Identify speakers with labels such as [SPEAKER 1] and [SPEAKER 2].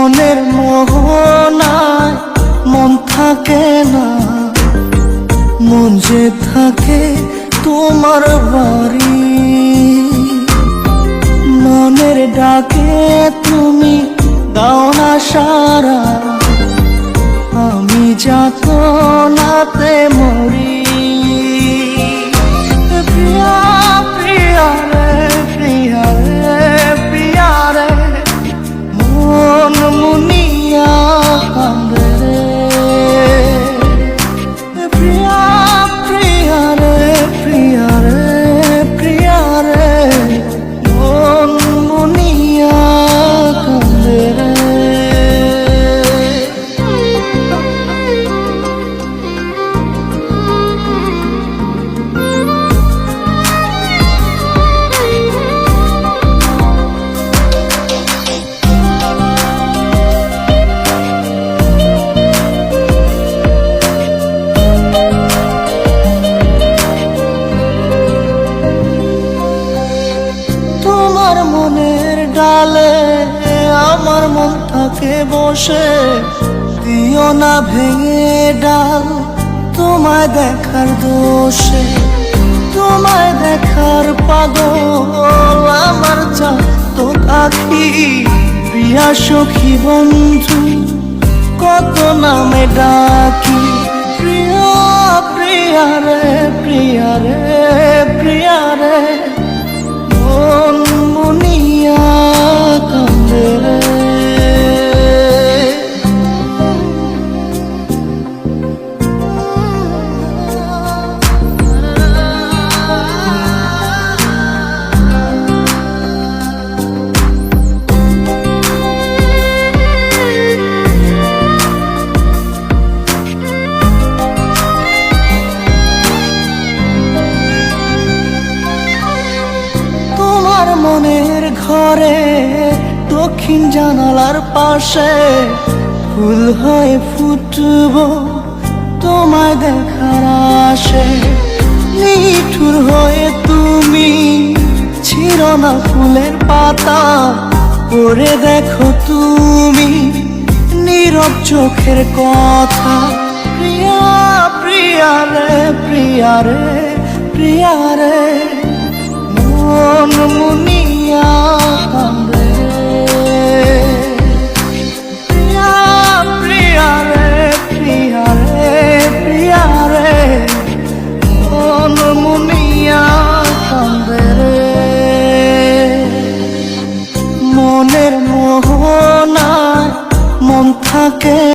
[SPEAKER 1] মনের মোহনায় মন থাকে না, মন যে থাকে তোমার বাড়ি। মনের ডাকে তুমি দাও না সারা, আমি যাতনাতে মরি। প্রিয়া প্রিয়া রে, প্রিয়া রে, প্রিয়া রে, মন মুনিয়া কান্দে রে। প্রিয়া প্রিয়া রে, প্রিয়া রে, প্রিয়া রে, মন মুনিয়া কান্দে রে। তোমার মনের ডালে আমার মন থাকে বসে, দিও না ভেঙে ডাল তোমায় দেখার দোষে। তোমায় দেখার পাগল আমার চাঁদ আখি। প্রিয়া সখী বন্ধু কত নামে ডাকি। প্রিয়া প্রিয়া রে, প্রিয়া রে, প্রিয়া রে, মন মুনিয়া কান্দে রে। মনের ঘরে দক্ষিণ জানালার পাশে ফুল হয়ে ফুটব তোমায় দেখার আশে। নিঠুর হয়ে তুমি ছিঁড়ো না ফুলের পাতা, পড়ে দেখো তুমি নীরব চোখের কথা। প্রিয়া প্রিয়া রে, প্রিয়া রে, প্রিয়া রে, মন মুনিয়া কান্দে। প্রিয়া প্রিয়া রে, প্রিয়া রে, প্রিয়া রে, মন মুনিয়া কান্দে রে। মনের মোহনায় মন থাকে